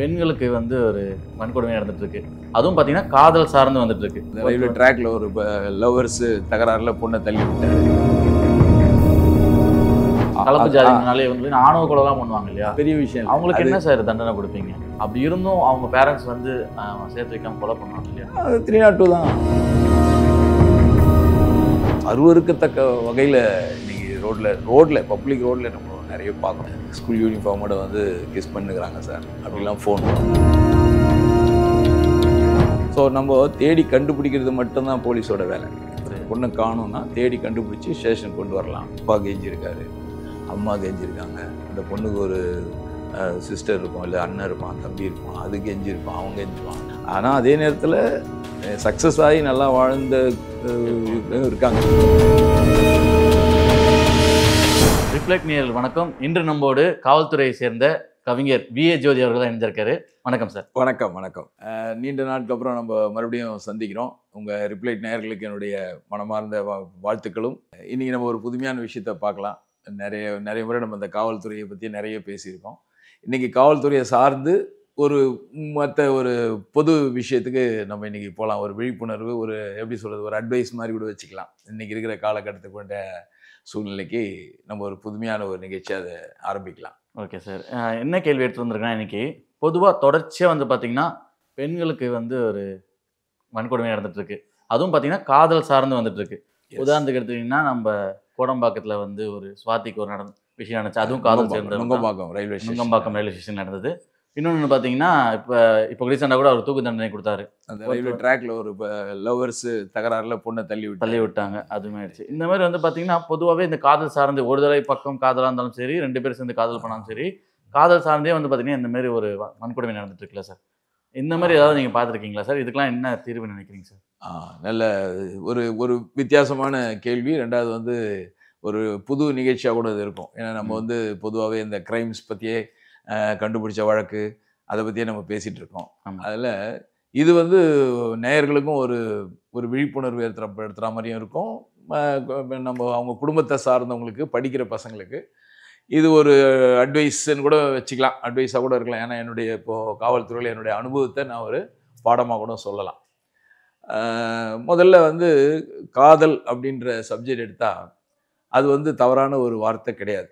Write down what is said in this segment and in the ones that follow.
பெண்களுக்கு வந்து ஒரு வன்கொடுமை நடந்துட்டு இருக்கு. அதுவும் பாத்தீங்கன்னா காதல் சார்ந்து வந்துட்டு இருக்கு. ரயில்வே ட்ராக்ல ஒரு லவ்வர்ஸ் தகராறுல பொண்ணை தள்ளி விட்டாரு. கலப்பு ஜாதினாலே வந்து ஆணவ கொலைலாம் பண்ணுவாங்க இல்லையா? பெரிய விஷயம். அவங்களுக்கு என்ன சார் தண்டனை கொடுப்பீங்க? அப்படி இருந்தும் அவங்க பேரண்ட்ஸ் வந்து சேர்த்து வைக்காம கொலை பண்ணுவாங்க இல்லையா? அது 302 தான். அருவருக்கத்தக்க வகையில் இன்னைக்கு ரோட்ல பப்ளிக் ரோட்ல நம்ம நிறைய பார்க்கணும். ஸ்கூல் யூனிஃபார்மோட வந்து கிஸ் பண்ணுகிறாங்க சார், அப்படிலாம் ஃபோன். ஸோ நம்ம தேடி கண்டுபிடிக்கிறது மட்டும்தான் போலீஸோட வேலை. பொண்ணை காணும்னா தேடி கண்டுபிடிச்சி ஸ்டேஷன் கொண்டு வரலாம். அப்பா கெஞ்சிருக்காரு, அம்மா கெஞ்சிருக்காங்க, அந்த பொண்ணுக்கு ஒரு சிஸ்டர் இருக்கும், இல்லை அண்ணன் இருப்பான், தம்பி இருப்பான், அது கெஞ்சிருப்பான், அவங்க கெஞ்சுவான். ஆனால் அதே நேரத்தில் சக்ஸஸ் ஆகி நல்லா வாழ்ந்த இருக்காங்க. ரிஃப்ளெக்ட் நேயர்கள் வணக்கம். இன்று நம்மோடு காவல்துறையை சேர்ந்த கவிஞர் வி.ஏ. ஜோதி அவர்கள் தான் இணைஞ்சிருக்காரு. வணக்கம் சார். வணக்கம். நீண்ட நாட்களுக்கு அப்புறம் நம்ம மறுபடியும் சந்திக்கிறோம். உங்கள் ரிஃப்ளெக்ட் நேயர்களுக்கு என்னுடைய மனமார்ந்த வாழ்த்துக்களும். இன்றைக்கி நம்ம ஒரு புதுமையான விஷயத்தை பார்க்கலாம். நிறைய முறை நம்ம இந்த காவல்துறையை பற்றி நிறைய பேசியிருக்கோம். இன்றைக்கி காவல்துறையை சார்ந்து மற்ற ஒரு பொது விஷயத்துக்கு நம்ம இன்றைக்கி போகலாம். ஒரு விழிப்புணர்வு, எப்படி சொல்கிறது, ஒரு அட்வைஸ் மாதிரி கூட வச்சுக்கலாம். இன்றைக்கி இருக்கிற காலகட்டத்துக்கு கொண்ட சூழ்நிலைக்கு நம்ம ஒரு புதுமையான ஒரு நிகழ்ச்சியை அதை ஆரம்பிக்கலாம். Okay sir. என்ன கேள்வி எடுத்து வந்திருக்கேன்னா, இன்னைக்கு பொதுவாக தொடர்ச்சியாக வந்து பார்த்தீங்கன்னா பெண்களுக்கு வந்து ஒரு வன்கொடுமை நடந்துட்டு இருக்கு. அதுவும் பார்த்தீங்கன்னா காதல் சார்ந்து வந்துட்டு இருக்கு. உதாரணத்துக்கு எடுத்துக்கிட்டிங்கன்னா, நம்ம கோடம்பாக்கத்தில் வந்து ஒரு சுவாதிக்கு ஒரு விஷயம் நடந்துச்சு. அதுவும் காதல் சேர்ந்த நுங்கம்பாக்கம் ரயில்வே ஸ்டேஷன் நடந்தது. இன்னொன்று பார்த்தீங்கன்னா, இப்போ ரீசெண்டாக கூட அவர் தூக்கு தண்டனை கொடுத்தாரு. அந்த ரயில்வே ட்ராக்ல ஒரு லவ்வர்ஸ் தகராறுல பொண்ணை தள்ளி விட்டாங்க. அதுவுமே ஆயிடுச்சு. இந்த மாதிரி வந்து பார்த்தீங்கன்னா, பொதுவாகவே இந்த காதல் சார்ந்து ஒரு தடவை பக்கம் காதலாக இருந்தாலும் சரி, 2 பேரும் சேர்ந்து காதல் பண்ணாலும் சரி, காதல் சார்ந்தே வந்து பார்த்தீங்கன்னா இந்த மாதிரி ஒரு வன்கொடுமை நடந்துட்டு இருக்குல்ல சார்? இந்த மாதிரி ஏதாவது நீங்கள் பார்த்துருக்கீங்களா சார்? இதுக்கெல்லாம் என்ன தீர்வு நினைக்கிறீங்க சார்? நல்ல ஒரு வித்தியாசமான கேள்வி. ரெண்டாவது வந்து ஒரு புது நிகழ்ச்சியாக கூட இது இருக்கும். ஏன்னா நம்ம வந்து பொதுவாகவே இந்த கிரைம்ஸ் பற்றியே கண்டுபிடிச்ச வழக்கு அதை பற்றியே நம்ம பேசிகிட்டு இருக்கோம். அதில் இது வந்து நேயர்களுக்கும் ஒரு விழிப்புணர்வு ஏற்படுத்துகிற மாதிரியும் இருக்கும். நம்ம அவங்க குடும்பத்தை சார்ந்தவங்களுக்கு, படிக்கிற பசங்களுக்கு இது ஒரு அட்வைஸ்ன்னு கூட வச்சுக்கலாம், அட்வைஸாக கூட இருக்கலாம். ஏன்னா இப்போது காவல்துறையில் என்னுடைய அனுபவத்தை நான் ஒரு பாடமாக கூட சொல்லலாம். முதல்ல வந்து காதல் அப்படின்ற சப்ஜெக்ட் எடுத்தால் அது வந்து தவறான ஒரு வார்த்தை கிடையாது.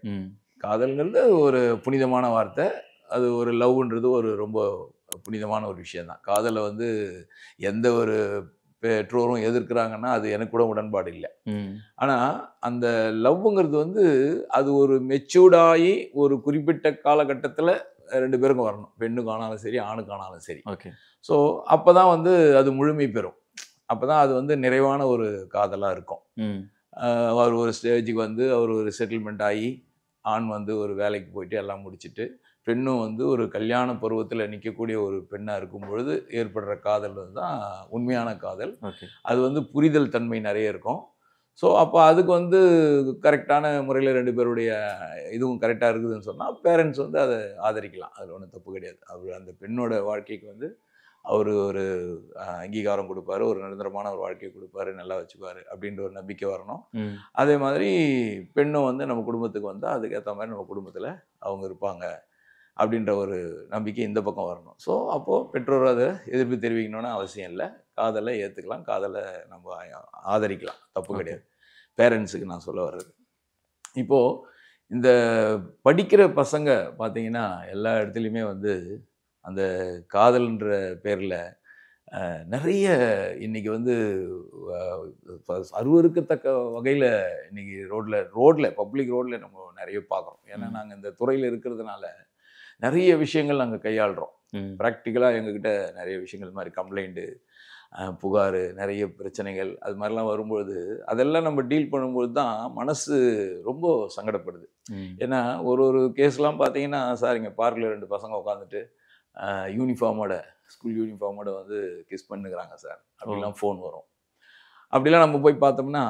காதல்ங்கிறது ஒரு புனிதமான வார்த்தை. அது ஒரு லவ்ன்றது ரொம்ப புனிதமான ஒரு விஷயந்தான். காதலை வந்து எந்த ஒரு பெற்றோரும் எதிர்க்கிறாங்கன்னா அது எனக்கு கூட உடன்பாடு இல்லை. ஆனால் அந்த லவ்ங்கிறது வந்து அது ஒரு மெச்சூர்டாகி ஒரு குறிப்பிட்ட காலகட்டத்தில் 2 பேருக்கும் வரணும். பெண்ணுக்கு ஆனாலும் சரி, ஆணுக்கு ஆனாலும் சரி. ஓகே. ஸோ அப்போ தான் வந்து அது முழுமை பெறும். அப்போ தான் அது வந்து நிறைவான ஒரு காதலாக இருக்கும். அவர் ஒரு ஸ்டேஜுக்கு வந்து அவர் ஒரு செட்டில்மெண்ட் ஆகி, ஆண் வந்து ஒரு வேலைக்கு போயிட்டு எல்லாம் முடிச்சுட்டு, பெண்ணும் வந்து ஒரு கல்யாண பருவத்தில் நிற்கக்கூடிய ஒரு பெண்ணாக இருக்கும் பொழுது ஏற்படுற காதல் தான் உண்மையான காதல். அது வந்து புரிதல் தன்மை நிறைய இருக்கும். ஸோ அப்போ அதுக்கு வந்து கரெக்டான முறையில் 2 பேருடைய இதுவும் கரெக்டாக இருக்குதுன்னு சொன்னால் பேரண்ட்ஸ் வந்து அதை ஆதரிக்கலாம். அதில் ஒன்றும் தப்பு கிடையாது. அவர் அந்த பெண்ணோட வாழ்க்கைக்கு வந்து அவர் ஒரு அங்கீகாரம் கொடுப்பாரு, ஒரு நிரந்தரமான ஒரு வாழ்க்கையை கொடுப்பாரு, நல்லா வச்சுக்குவார் அப்படின்ற ஒரு நம்பிக்கை வரணும். அதே மாதிரி பெண்ணும் வந்து நம்ம குடும்பத்துக்கு வந்தால் அதுக்கேற்ற மாதிரி நம்ம குடும்பத்தில் அவங்க இருப்பாங்க அப்படின்ற ஒரு நம்பிக்கை இந்த பக்கம் வரணும். ஸோ அப்போது பெற்றோர் அதை எதிர்ப்பு தெரிவிக்கணும்னு அவசியம் இல்லை. காதலை ஏற்றுக்கலாம், காதலை நம்ம ஆதரிக்கலாம், தப்பு கிடையாது. பேரண்ட்ஸுக்கு நான் சொல்ல வர்றது, இப்போது இந்த படிக்கிற பசங்க பார்த்தீங்கன்னா எல்லா இடத்துலையுமே வந்து அந்த காதல்ன்ற பேரில் நிறைய இன்றைக்கி வந்து அருவருக்கத்தக்க வகையில் இன்றைக்கி ரோட்டில் பப்ளிக் ரோட்டில் நம்ம நிறைய பார்க்குறோம். ஏன்னா நாங்கள் இந்த துறையில் இருக்கிறதுனால நிறைய விஷயங்கள் நாங்கள் கையாளுறோம். ப்ராக்டிக்கலாக எங்ககிட்ட நிறைய விஷயங்கள் மாதிரி கம்ப்ளைண்ட்டு, புகார், நிறைய பிரச்சனைகள் அது மாதிரிலாம் வரும்பொழுது அதெல்லாம் நம்ம டீல் பண்ணும்போது தான் மனசு ரொம்ப சங்கடப்படுது. ஏன்னா ஒரு கேஸ்லாம் பார்த்தீங்கன்னா, சார் இங்கே பார்க்கில் 2 பசங்க உட்காந்துட்டு ஸ்கூல் யூனிஃபார்மோட வந்து கிஸ் பண்ணுகிறாங்க சார், அப்படிலாம் ஃபோன் வரும். அப்படிலாம் நம்ம போய் பார்த்தோம்னா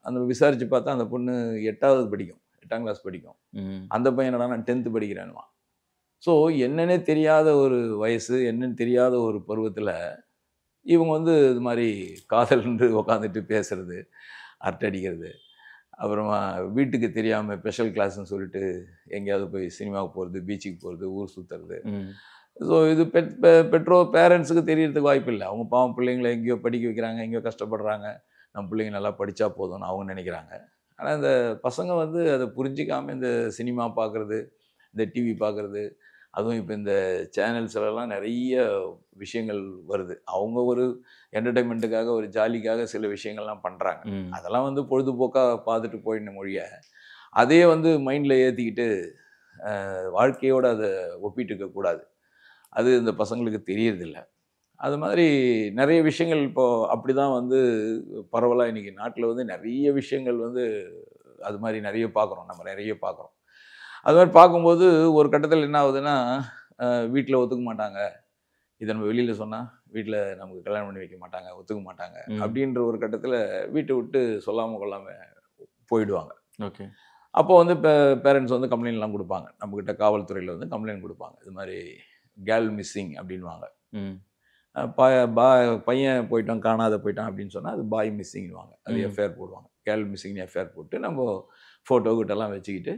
அந்த விசாரித்து பார்த்தா அந்த பொண்ணு 8ஆம் கிளாஸ் படிக்கும். அந்த பையன் என்னடா 10th படிக்கிறானுவான். ஸோ என்னன்னே தெரியாத ஒரு வயசு, என்னன்னு தெரியாத ஒரு பருவத்தில் இவங்க வந்து இது மாதிரி காதல்ன்று உட்காந்துட்டு பேசுறது, அரட்டடிக்கிறது, அப்புறமா வீட்டுக்கு தெரியாமல் ஸ்பெஷல் கிளாஸ்ன்னு சொல்லிட்டு எங்கேயாவது போய் சினிமாவுக்கு போகிறது, பீச்சுக்கு போகிறது, ஊர் சுற்றுறது, ஸோ இது பெற்றோர் பேரண்ட்ஸுக்கு தெரியறதுக்கு வாய்ப்பு இல்லை. அவங்க பாவம் பிள்ளைங்களை எங்கேயோ படிக்க வைக்கிறாங்க, எங்கேயோ கஷ்டப்படுறாங்க, நம்ம பிள்ளைங்க நல்லா படித்தா போதும்னு அவங்க நினைக்கிறாங்க. ஆனால் இந்த பசங்க வந்து அதை புரிஞ்சிக்காமல் இந்த சினிமா பார்க்குறது, இந்த டிவி பார்க்குறது, அதுவும் இப்போ இந்த சேனல்ஸ்லலாம் நிறைய விஷயங்கள் வருது. அவங்க ஒரு என்டர்டெயின்மெண்ட்டுக்காக, ஒரு ஜாலிக்காக சில விஷயங்கள்லாம் பண்ணுறாங்க. அதெல்லாம் வந்து பொழுதுபோக்காக பார்த்துட்டு போயிடணும் மொழிய, அதே வந்து மைண்டில் ஏற்றிக்கிட்டு வாழ்க்கையோடு அதை ஒப்பிட்டு இருக்கக்கூடாது. அது இந்த பசங்களுக்கு தெரியறதில்ல. அது மாதிரி நிறைய விஷயங்கள் இப்போது அப்படி தான் வந்து பரவலாக இன்றைக்கி நாட்டில் வந்து நிறைய விஷயங்கள் வந்து அது மாதிரி நிறைய பார்க்குறோம். நம்ம நிறைய பார்க்குறோம். அது மாதிரி பார்க்கும்போது ஒரு கட்டத்தில் என்ன ஆகுதுன்னா, வீட்டில் ஒத்துக்க மாட்டாங்க. இதை நம்ம வெளியில் சொன்னால் வீட்டில் நமக்கு கல்யாணம் பண்ணி வைக்க மாட்டாங்க, ஒத்துக்க மாட்டாங்க. அப்படின்ற ஒரு கட்டத்தில் வீட்டை விட்டு சொல்லாமல் கொள்ளாமல் போயிடுவாங்க. ஓகே. அப்போ வந்து பேரண்ட்ஸ் வந்து கம்ப்ளைண்ட்லாம் கொடுப்பாங்க. நம்மக்கிட்ட காவல்துறையில் வந்து கம்ப்ளைண்ட் கொடுப்பாங்க. இது மாதிரி கேர்ள் மிஸ்ஸிங் அப்படின்வாங்க. பையன் போயிட்டான், காணாத போயிட்டான் அப்படின்னு சொன்னால் அது பாய் மிஸ்ஸிங்வாங்க. அது எஃப்ஐஆர் போடுவாங்க. கேர்ள் மிஸ்ஸிங்னு எஃப்ஐஆர் போட்டு நம்ம ஃபோட்டோ கிட்டலாம் வச்சுக்கிட்டு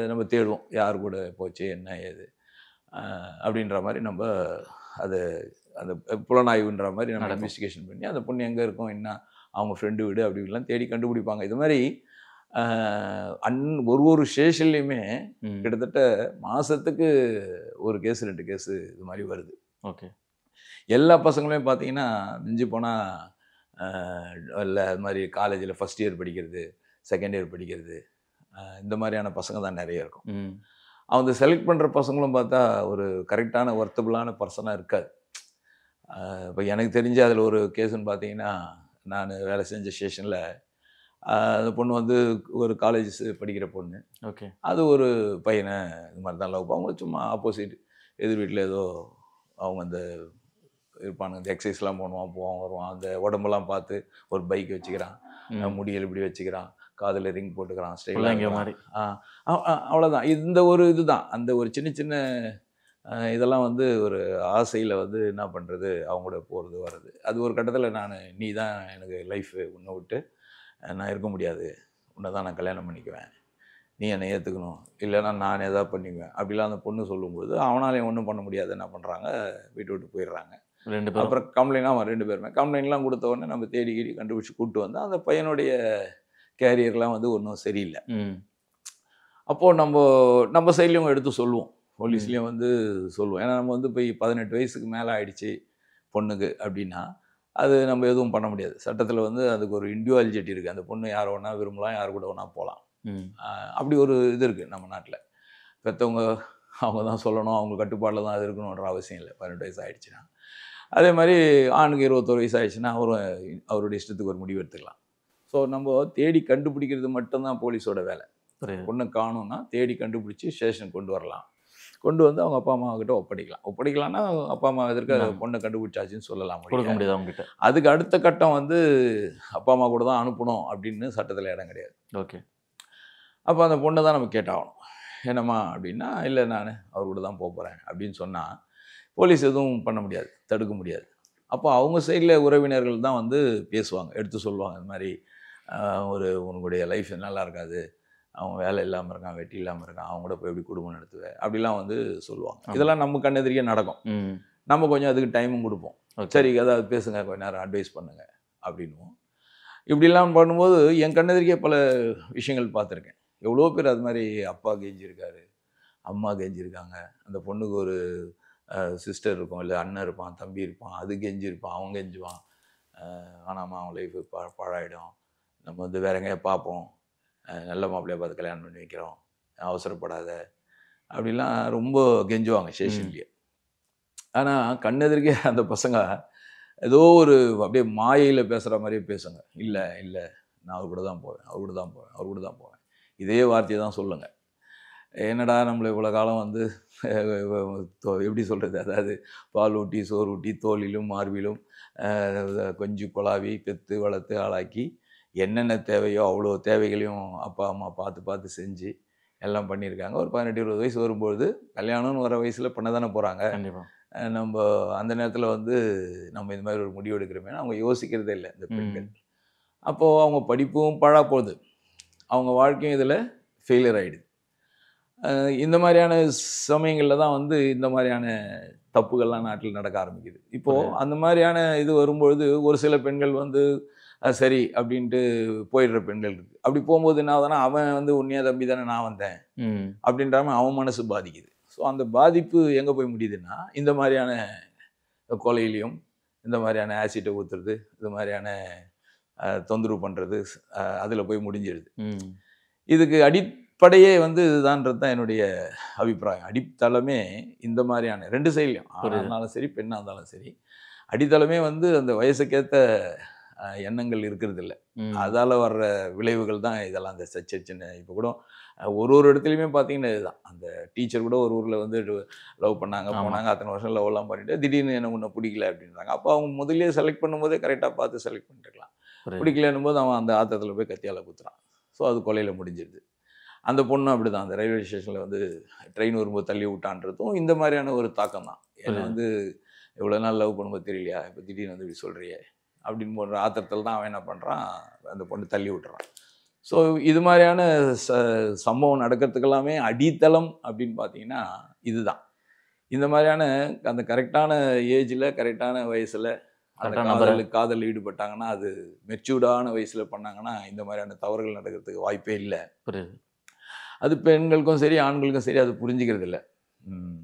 நம்ம தேடுவோம், யார் கூட போச்சு, என்ன ஏது அப்படின்ற மாதிரி நம்ம அதை அந்த புலனாய்வுன்ற மாதிரி நம்ம இன்வெஸ்டிகேஷன் பண்ணி அந்த பொண்ணு எங்கே இருக்கும், என்ன அவங்க ஃப்ரெண்டு வீடு அப்படின்லாம் தேடி கண்டுபிடிப்பாங்க. இது மாதிரி ஒரு ஸ்டேஷன்லேயுமே கிட்டத்தட்ட மாதத்துக்கு ஒரு கேஸு 2 கேஸு இது மாதிரி வருது. ஓகே. எல்லா பசங்களையும் பார்த்தீங்கன்னா மிஞ்சி போனால் இல்லை அது மாதிரி காலேஜில் ஃபஸ்ட் இயர் படிக்கிறது, செகண்ட் இயர் படிக்கிறது, இந்த மாதிரியான பசங்க தான் நிறைய இருக்கும். அவங்க செலக்ட் பண்ணுற பசங்களும் பார்த்தா ஒரு கரெக்டான ஒர்த்தபுளான பர்சனாக இருக்காது. இப்போ எனக்கு தெரிஞ்ச அதில் ஒரு கேஸுன்னு பார்த்தீங்கன்னா, நான் வேலை செஞ்ச ஸ்டேஷனில் அந்த பொண்ணு வந்து ஒரு காலேஜ் படிக்கிற பொண்ணு. ஓகே. அது ஒரு பையனை இது மாதிரி தான் லவ். அவங்க சும்மா ஆப்போசிட் எதிர் வீட்டில் ஏதோ அவங்க அந்த இருப்பானுங்க, இந்த எக்ஸசைஸ்லாம் பண்ணுவான், போவான் வருவான், அந்த உடம்பெல்லாம் பார்த்து ஒரு பைக் வச்சுக்கிறான், முடியல் இப்படி வச்சுக்கிறான், காதில் ரிங் போட்டுக்கிறான், ஸ்டைலாக மாதிரி. அவ்வளோதான். இந்த ஒரு இதுதான் அந்த ஒரு சின்ன சின்ன இதெல்லாம் வந்து ஒரு ஆசையில் வந்து என்ன பண்ணுறது, அவங்களோட போகிறது வர்றது. அது ஒரு கட்டத்தில் நான் நீ தான் எனக்கு லைஃபு, உன்னை விட்டு நான் இருக்க முடியாது, உன்னை தான் நான் கல்யாணம் பண்ணிக்குவேன், நீ என்னை ஏற்றுக்கணும், இல்லைன்னா நான் எதாவது பண்ணிக்குவேன் அப்படிலாம் அந்த பொண்ணு சொல்லும்போது அவனாலையும் ஒன்றும் பண்ண முடியாது. என்ன பண்ணுறாங்க, வீட்டு விட்டு போயிடுறாங்க. 2 பேரும். அப்புறம் கம்ப்ளைண்ட்லாம் 2 பேருமே கம்ப்ளைண்ட்லாம் கொடுத்த உடனே நம்ம தேடி கண்டுபிடிச்சி கூப்பிட்டு வந்து அந்த பையனுடைய கேரியர்லாம் வந்து ஒன்றும் சரியில்லை. அப்போது நம்ம சைட்லேயும் எடுத்து சொல்லுவோம், போலீஸ்லேயும் வந்து சொல்லுவோம். ஏன்னா நம்ம வந்து போய் 18 வயசுக்கு மேலே ஆயிடுச்சு பொண்ணுக்கு அப்படின்னா அது நம்ம எதுவும் பண்ண முடியாது. சட்டத்தில் வந்து அதுக்கு ஒரு இண்டிவிஜுவாலிட்டி இருக்குது. அந்த பொண்ணு யார் வேணா விரும்பலாம், யார் கூட வேணா போகலாம். அப்படி ஒரு இது இருக்குது நம்ம நாட்டில். பெற்றவங்க அவங்க தான் சொல்லணும், அவங்க கட்டுப்பாட்டில் தான் அது இருக்கணுன்ற அவசியம் இல்லை. 18 வயசு ஆகிடுச்சுன்னா. அதே மாதிரி ஆணுக்கு 21 வயசு ஆகிடுச்சுன்னா அவருடைய இஷ்டத்துக்கு ஒரு முடிவு எடுத்துக்கலாம். ஸோ நம்ம தேடி கண்டுபிடிக்கிறது மட்டும்தான் போலீஸோட வேலை. பொண்ணை காணும்னா தேடி கண்டுபிடிச்சி ஸ்டேஷன் கொண்டு வரலாம். கொண்டு வந்து அவங்க அப்பா அம்மா கிட்ட ஒப்படைக்கலாம்னா அப்பா அம்மா எதற்கு பொண்ணை கண்டுபிடிச்சாச்சுன்னு சொல்லலாம், கொடுக்க முடியாது அவங்க கிட்ட. அதுக்கு அடுத்த கட்டம் வந்து அப்பா அம்மா கூட தான் அனுப்பணும் அப்படின்னு சட்டத்தில் இடம் கிடையாது. ஓகே. அப்போ அந்த பொண்ணை தான் நம்ம கேட்டாகணும். என்னம்மா அப்படின்னா, இல்லை நான் அவர் கூட தான் போகிறேன் அப்படின்னு சொன்னால் போலீஸ் எதுவும் பண்ண முடியாது, தடுக்க முடியாது. அப்போ அவங்க சைடில் உறவினர்கள் தான் வந்து பேசுவாங்க, எடுத்து சொல்லுவாங்க. இந்த மாதிரி உன்னுடைய லைஃப் நல்லா இருக்காது, அவன் வேலை இல்லாமல் இருக்கான், வெட்டி இல்லாமல் இருக்கான், அவங்க கூட போய் எப்படி குடும்பம் நடத்துவேன் அப்படிலாம் வந்து சொல்லுவாங்க. இதெல்லாம் நம்ம கண்ணெதிரியே நடக்கும். நம்ம கொஞ்சம் அதுக்கு டைமும் கொடுப்போம். சரி ஏதாவது பேசுங்க, கொஞ்ச நேரம் அட்வைஸ் பண்ணுங்க அப்படின்வோம். இப்படிலாம் பண்ணும்போது என் கண்ணெதிரிக்கே பல விஷயங்கள் பார்த்துருக்கேன். எவ்வளோ பேர் அது மாதிரி அப்பா கெஞ்சிருக்காரு, அம்மா கெஞ்சிருக்காங்க, அந்த பொண்ணுக்கு ஒரு சிஸ்டர் இருக்கும், இல்லை அண்ணன் இருப்பான், தம்பி இருப்பான், அது கெஞ்சிருப்பான், அவன் கெஞ்சுவான், ஆனாம்மா அவன் லைஃபு பாழாயிடும், நம்ம வந்து வேற எங்கேயா பார்ப்போம், நல்ல மாப்பிள்ளையை பார்த்து கல்யாணம் பண்ணி வைக்கிறோம், அவசரப்படாத அப்படிலாம் ரொம்ப கெஞ்சுவாங்க ஸ்டேஷன்லேயே. ஆனால் கண்ணெதிர்க்கே அந்த பசங்க ஏதோ ஒரு அப்படியே மாயையில் பேசுகிற மாதிரியே பேசுங்க. இல்லை இல்லை நான் அவர் கூட தான் போவேன், அவர் கூட தான் போவேன், அவர் கூட தான் போவேன், இதே வார்த்தையை தான் சொல்லுங்க. என்னடா நம்மளை இவ்வளோ காலம் வந்து எப்படி சொல்கிறது, அதாவது பால் ஊட்டி சோறு ஊட்டி தோலிலும் மார்பிலும் கொஞ்சி குழாவி பெற்று வளர்த்து ஆளாக்கி என்னென்ன தேவையோ அவ்வளோ தேவைகளையும் அப்பா அம்மா பார்த்து செஞ்சு எல்லாம் பண்ணியிருக்காங்க. ஒரு 18-20 வயசு வரும்பொழுது கல்யாணம்னு வர வயசில் பண்ண தானே போகிறாங்க. நம்ம அந்த நேரத்தில் வந்து நம்ம இந்த மாதிரி ஒரு முடிவு எடுக்கிறோமே அவங்க யோசிக்கிறதே இல்லை இந்த பெண்கள். அப்போது அவங்க படிப்பும் பழா போகுது, அவங்க வாழ்க்கையும் இதில் ஃபெயிலியர் ஆகிடுது. இந்த மாதிரியான சமயங்களில் தான் வந்து இந்த மாதிரியான தப்புகள்லாம் நாட்டில் நடக்க ஆரம்பிக்குது. இப்போ அந்த மாதிரியான இது வரும்பொழுது ஒரு சில பெண்கள் வந்து சரி அப்படின்ட்டு போயிடுற பெண்கள் இருக்கு. அப்படி போகும்போது என்ன ஆகுதுன்னா, அவன் வந்து உன்னைய தம்பி தானே நான் வந்தேன் அப்படின்ற மாதிரி அவன் மனசு பாதிக்குது. ஸோ அந்த பாதிப்பு எங்கே போய் முடியுதுன்னா, இந்த மாதிரியான கொலையிலையும், இந்த மாதிரியான ஆசிட்டை ஊற்றுறது, இது மாதிரியான தொந்தரவு பண்ணுறது, அதில் போய் முடிஞ்சிடுது. இதுக்கு அடிப்படையே வந்து இதுதான்றது தான் என்னுடைய அபிப்பிராயம். அடித்தளமே இந்த மாதிரியான 2 சைட்லையும், ஆணாக இருந்தாலும் சரி, பெண்ணாக இருந்தாலும் சரி, அடித்தளமே வந்து அந்த வயசுக்கேற்ற எண்ணங்கள் இருக்கிறது இல்லை. அதால் வர்ற விளைவுகள் தான் இதெல்லாம். அந்த சின்ன இப்போ கூட ஒரு இடத்துலையுமே பார்த்தீங்கன்னா இதுதான். அந்த டீச்சர் கூட ஒரு ஊரில் வந்து லவ் பண்ணாங்க, போனாங்க, அத்தனை வருஷம் லவ்லாம் பண்ணிட்டு திடீர்னு என்ன ஒன்று பிடிக்கல அப்படின்றாங்க. அப்போ அவங்க முதல்லயே செலக்ட் பண்ணும்போதே கரெக்டாக பார்த்து செலக்ட் பண்ணிருக்கலாம். பிடிக்கலன்னும் போது அவன் அந்த ஆத்தத்தில் போய் கத்தியால் குத்துறான். ஸோ அது கொலையில் முடிஞ்சிருது. அந்த பொண்ணு அப்படி தான். அந்த ரயில்வே ஸ்டேஷனில் வந்து ட்ரெயின் வரும்போது தள்ளி விட்டான்றதும் இந்த மாதிரியான ஒரு தாக்கம் தான். ஏன்னா வந்து எவ்வளோ நாள் லவ் பண்ணும்போது தெரியலையா, இப்போ திடீர்னு வந்து இப்படி சொல்கிறியே அப்படின்னு போன்ற ஆத்திரத்தில் தான் அவன் என்ன பண்ணுறான், அந்த பொண்ணு தள்ளி விட்டுறான். ஸோ இது மாதிரியான சம்பவம் நடக்கிறதுக்கெல்லாமே அடித்தளம் அப்படின்னு பார்த்தீங்கன்னா இதுதான். இந்த மாதிரியான அந்த கரெக்டான ஏஜில், கரெக்டான வயசில் அந்த காதல் ஈடுபட்டாங்கன்னா, அது மெச்சூர்டான வயசில் பண்ணாங்கன்னா இந்த மாதிரியான தவறுகள் நடக்கிறதுக்கு வாய்ப்பே இல்லை. அது பெண்களுக்கும் சரி, ஆண்களுக்கும் சரி, அது புரிஞ்சிக்கிறது இல்லை.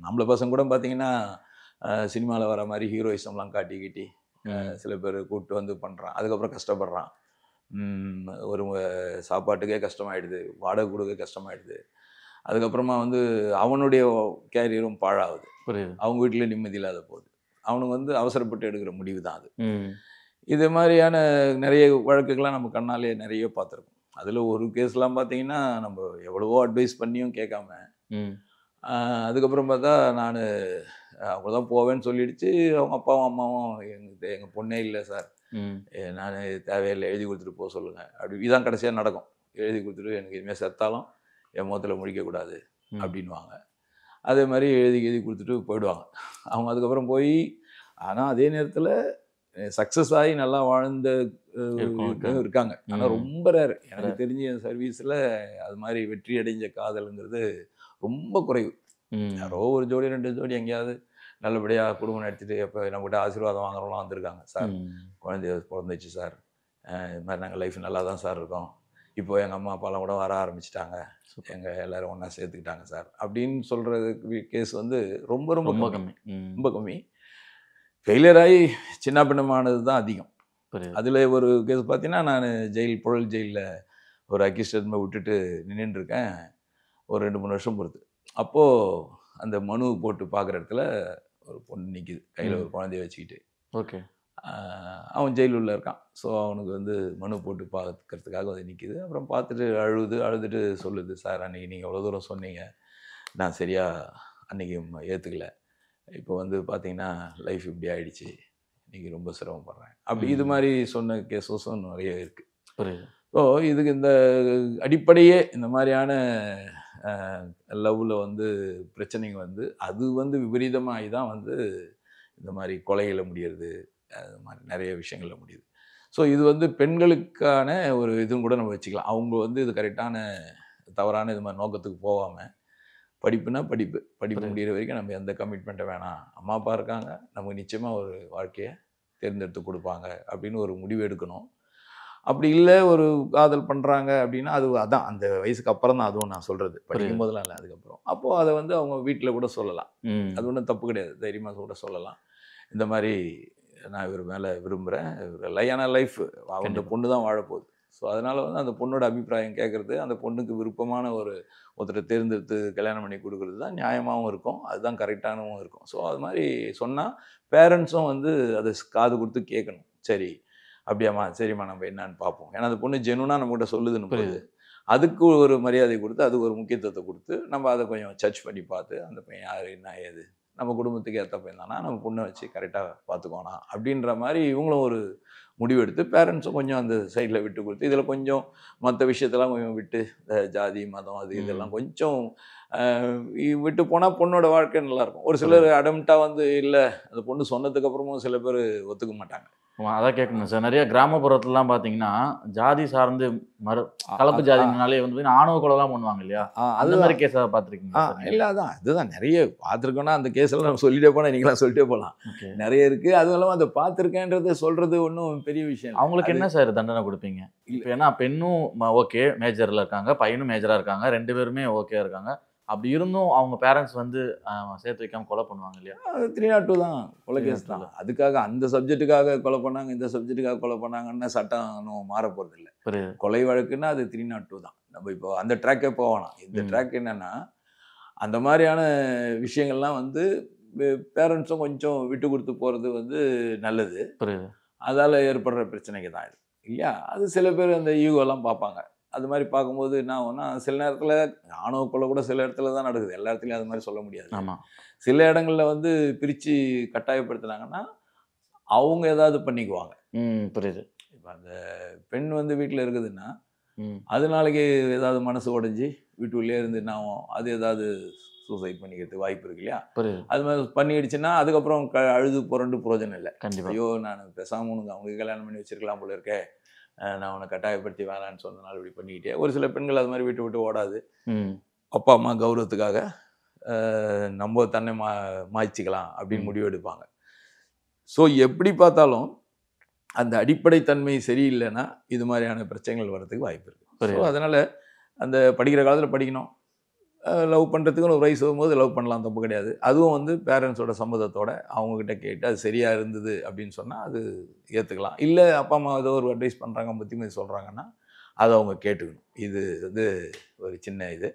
நம்மள பசங்க கூட பார்த்தீங்கன்னா, சினிமாவில் வர மாதிரி ஹீரோயிசம்லாம் காட்டி சில பேர் கூப்பிட்டு வந்து பண்ணுறான். அதுக்கப்புறம் கஷ்டப்படுறான். ஒரு சாப்பாட்டுக்கே கஷ்டமாயிடுது, வாடகை கொடுக்க கஷ்டமாயிடுது. அதுக்கப்புறமா வந்து அவனுடைய கேரியரும் பாழாகுது. அவங்க வீட்டில் நிம்மதி இல்லாத போகுது. அவனுக்கு வந்து அவசரப்பட்டு எடுக்கிற முடிவு தான் அது. இது மாதிரியான நிறைய வழக்குகள்லாம் நம்ம கண்ணாலே நிறைய பார்த்துருக்கோம். அதில் ஒரு கேஸ்லாம் பார்த்தீங்கன்னா, நம்ம எவ்வளவோ அட்வைஸ் பண்ணியும் கேட்காம, அதுக்கப்புறம் பார்த்தா நான் அவங்க தான் போவேன்னு சொல்லிடுச்சு. அவங்க அப்பாவும் அம்மாவும் எங்கள் பொண்ணே இல்லை சார், நான் தேவையில்லை, எழுதி கொடுத்துட்டு போக சொல்லுங்கள் அப்படி. இதான் கடைசியாக நடக்கும். எழுதி கொடுத்துட்டு எனக்கு இனிமேல் செத்தாலும் என் முகத்தில் முழிக்கக்கூடாது அப்படின்வாங்க. அதே மாதிரி எழுதி கொடுத்துட்டு போயிடுவாங்க. அவங்க அதுக்கப்புறம் போய், ஆனால் அதே நேரத்தில் சக்ஸஸ் ஆகி நல்லா வாழ்ந்த இருக்காங்க. ஆனால் ரொம்ப ரேர். எனக்கு தெரிஞ்ச என் சர்வீஸில் அது மாதிரி வெற்றி அடைஞ்ச காதலுங்கிறது ரொம்ப குறைவு. யாரோ ஒரு ஜோடி 2 ஜோடி எங்கேயாவது நல்லபடியாக குடும்பம் நடத்திட்டு எப்போ நம்மகிட்ட ஆசீர்வாதம் வாங்குறவங்களாம் வந்திருக்காங்க. சார் குழந்தைய பிறந்துச்சு சார், இது மாதிரி நாங்கள் லைஃப் நல்லா தான் சார் இருக்கோம், இப்போ எங்கள் அம்மா அப்பாலாம் கூட வர ஆரம்பிச்சிட்டாங்க, எங்கள் எல்லோரும் ஒன்றா சேர்த்துக்கிட்டாங்க சார் அப்படின்னு சொல்கிறது கேஸ் வந்து ரொம்ப ரொம்ப ரொம்ப கம்மி. ரொம்ப கம்மி. ஃபெயிலியர் ஆகி சின்ன பின்னமானது தான் அதிகம். அதில் ஒரு கேஸ் பார்த்தீங்கன்னா, நான் புழல் ஜெயிலில் ஒரு அக்யூஸ்டட் விட்டுட்டு நின்றுட்டுருக்கேன் ஒரு 2-3 வருஷம் பொறுத்து. அப்போது அந்த மனு போட்டு பார்க்குற இடத்துல ஒரு பொண்ணு நிற்கிது, கையில் ஒரு குழந்தைய வச்சுக்கிட்டு. ஓகே. அவன் ஜெயிலுள்ள இருக்கான். ஸோ அவனுக்கு வந்து மனு போட்டு பார்க்கறதுக்காக வந்து நிற்கிது. அப்புறம் பார்த்துட்டு அழுதுட்டு சொல்லுது, சார் அன்றைக்கி நீங்கள் எவ்வளோ தூரம் சொன்னீங்க, நான் சரியாக அன்றைக்கி ஏற்றுக்கல, இப்போ வந்து பார்த்தீங்கன்னா லைஃப் இப்படி ஆகிடுச்சு, இன்றைக்கி ரொம்ப சிரமப்படுறேன் அப்படி. இது மாதிரி சொன்ன கேஸஸும் நிறைய இருக்குது. ஸோ இதுக்கு இந்த அடிப்படையே இந்த மாதிரியான லவ்வில் வந்து பிரச்சனைங்க வந்து அது வந்து விபரீதமாகி தான் வந்து இந்த மாதிரி கொலைகளை முடியறது, அது மாதிரி நிறைய விஷயங்களில் முடியுது. ஸோ இது வந்து பெண்களுக்கான ஒரு இதுவும் கூட நம்ம வச்சுக்கலாம். அவங்க வந்து இது கரெக்டான தவறான இது மாதிரி நோக்கத்துக்கு போகாமல், படிப்புனா படிப்பு முடிகிற வரைக்கும் நம்ம எந்த கமிட்மெண்ட்டை வேணாம், அம்மா அப்பா இருக்காங்க, நமக்கு நிச்சயமாக ஒரு வாழ்க்கையை தேர்ந்தெடுத்து கொடுப்பாங்க அப்படின்னு ஒரு முடிவு எடுக்கணும். அப்படி இல்லை ஒரு காதல் பண்ணுறாங்க அப்படின்னா அதான் அந்த வயசுக்கு அப்புறம் தான். அதுவும் நான் சொல்கிறது படிக்கும் போதெல்லாம் இல்லை, அதுக்கப்புறம். அப்போது அதை வந்து அவங்க வீட்டில் கூட சொல்லலாம். அது ஒன்றும் தப்பு கிடையாது, தைரியமாக கூட சொல்லலாம். இந்த மாதிரி நான் இவர் மேலே விரும்புகிறேன், லையான லைஃப் அந்த பொண்ணு தான் வாழப்போகுது. ஸோ அதனால் வந்து அந்த பொண்ணோட அபிப்பிராயம் கேட்குறது, அந்த பொண்ணுக்கு விருப்பமான ஒருத்தரை தேர்ந்தெடுத்து கல்யாணம் பண்ணி கொடுக்குறது தான் நியாயமாகவும் இருக்கும், அதுதான் கரெக்டானவும் இருக்கும். ஸோ அது மாதிரி சொன்னால் பேரண்ட்ஸும் வந்து அதை காது கொடுத்து கேட்கணும். சரி அப்படியாம்மா, சரிம்மா, நம்ம என்னன்னு பார்ப்போம். ஏன்னா அந்த பொண்ணு ஜெனுனாக நம்மகிட்ட சொல்லுதுன்னு போது அதுக்கு ஒரு மரியாதை கொடுத்து, அதுக்கு ஒரு முக்கியத்துவத்தை கொடுத்து, நம்ம அதை கொஞ்சம் சர்ச் பண்ணி பார்த்து, அந்த பையன் யார் என்ன ஏது, நம்ம குடும்பத்துக்கு ஏற்ற பையன் தானா, நம்ம பொண்ணை வச்சு கரெக்டாக பார்த்துக்கோனா அப்படின்ற மாதிரி இவங்களும் ஒரு முடிவு எடுத்து, பேரண்ட்ஸும் கொஞ்சம் அந்த சைடில் விட்டு கொடுத்து, இதில் கொஞ்சம் மற்ற விஷயத்தெல்லாம் கொஞ்சம் விட்டு, ஜாதி மதம் அது இதெல்லாம் கொஞ்சம் விட்டு போனால் பொண்ணோட வாழ்க்கை நல்லாயிருக்கும். ஒரு சிலர் அடம்ப்டாக வந்து இல்லை, அந்த பொண்ணு சொன்னதுக்கப்புறமும் சில பேர் ஒத்துக்க மாட்டாங்க. ஆமா, அதான் கேட்கணும் சார். நிறைய கிராமப்புறத்துலலாம் பார்த்தீங்கன்னா, ஜாதி சார்ந்து மறு கலப்பு ஜாதினாலே வந்து ஆணவ கொலைலாம் பண்ணுவாங்க இல்லையா? அந்த அதுதான். மாரி கேஸ் ஏதாவது பார்த்துருக்கீங்களா சார் நீங்க? இல்ல அதான். அதுதான் நெறைய பார்த்துருக்கோன்னா, அந்த கேஸ்லாம் நம்ம சொல்லிட்டே போனா, நீங்கலாம் சொல்லிட்டே போலாம். ஓகே. நெறைய இருக்கு. அதுவும் இல்லாம அத பார்த்துருக்கேன்றத சொல்றது ஒண்ணும் பெரிய விஷயம் இல்ல. அவங்களுக்கு அது என்ன சார் தண்டனை குடுப்பீங்க? இப்ப ஏன்னா பெண்ணும் ஓகே மேஜர்ல இருக்காங்க. பையனும் மேஜரா இருக்காங்க. 2 பேருமே ஓகேயா இருக்காங்க. அப்படி இருந்தும் அவங்க பேரண்ட்ஸ் வந்து சேர்த்து வைக்காம கொலை பண்ணுவாங்க இல்லையா? அது 302 தான். கொலை கேஸ் 302 தான். அதுக்காக அந்த சப்ஜெக்ட்டுக்காக கொலை பண்ணாங்க, இந்த சப்ஜெக்ட்டுக்காக கொலை பண்ணாங்கன்னு சட்டம் ஒண்ணும் மாறப் போறதில்ல. புரியுது. கொலை வழக்குன்னா அது 302 தான். நம்ம இப்போ அந்த ட்ராக்கே போ வேணாம். இந்த ம். ட்ராக் என்னன்னா, அந்த மாரியான விஷயங்கள்லாம் வந்து பேரண்ட்ஸும் கொஞ்சம் விட்டு குடுத்து போறது வந்து நல்லது. புரியுது. அதால ஏற்படுற பிரச்சனைக்கு தான் இது. இல்லையா? அது சில பேர் அந்த ஈகோலாம் பார்ப்பாங்க. அது மாரி பார்க்கும்போது என்ன ஆகும்னா, சில நேரத்தில ஆணவ கொலை கூட சில இடத்துல தான் நடக்குது. எல்லா இடத்துலயும் அது மாரி சொல்ல முடியாது. ஆமா. சில இடங்கள்ல வந்து பிரிச்சு கட்டாயப்படுத்துனாங்கன்னா, அவங்க ஏதாவது பண்ணிக்குவாங்க. புரியுது. இப்ப அந்த பெண் வந்து வீட்ல இருக்குதுன்னா, ம். அது நாளைக்கு ஏதாவது மனசு உடைஞ்சு வீட்டுக்குள்ளேயே இருந்து என்ன ஆகும்? அது ஏதாவது சூசைட் பண்ணிக்கிறதுக்கு வாய்ப்பு இருக்கு இல்லையா? புரியுது. அது மாரி பண்ணிடுச்சுன்னா, அதுக்கப்புறம் அழுது புரண்டு பிரயோஜனம் இல்ல. கண்டிப்பா. ஐயோ! நான் பேசாம உனக்கு அவங்களுக்கு கல்யாணம் பண்ணி வச்சிருக்கலாம் போல இருக்கே. நான் உன்ன கட்டாயப்படுத்தி வேணான்னு சொன்னனால இப்படி பண்ணிக்கிட்டே. ஒரு சில பெண்கள் அது மாரி வீட்ட விட்டு ஓடாது. ம். அப்பா, அம்மா கௌரவத்துக்காக நம்ம தன்னை மாய்ச்சிக்கலாம் அப்படின்னு ம். முடிவு எடுப்பாங்க. ஸோ எப்படி பார்த்தாலும், அந்த அடிப்படை தன்மை சரியில்லைன்னா, இது மாரியான பிரச்சனைகள் வர்றதுக்கு வாய்ப்பு இருக்கு. ஸோ புரியுது. அதனால அந்த படிக்கிற காலத்தில படிக்கணும். லவ் பண்ணுறதுக்குன்னு ஒரு வயசு வரும்போது லவ் பண்ணலாம், தப்பு கிடையாது. அதுவும் வந்து பேரண்ட்ஸோட சம்மதத்தோட அவங்ககிட்ட கேட்டு அது சரியா இருந்தது அப்படின்னு சொன்னா, அது ஏத்துக்கலாம். இல்ல அப்பா, அம்மா ஏதோ ஒரு அட்வைஸ் பண்றாங்க, புத்திமதி சொல்றாங்கன்னா, அத அவங்க கேட்டுக்கணும். இது வந்து ஒரு சின்ன இது.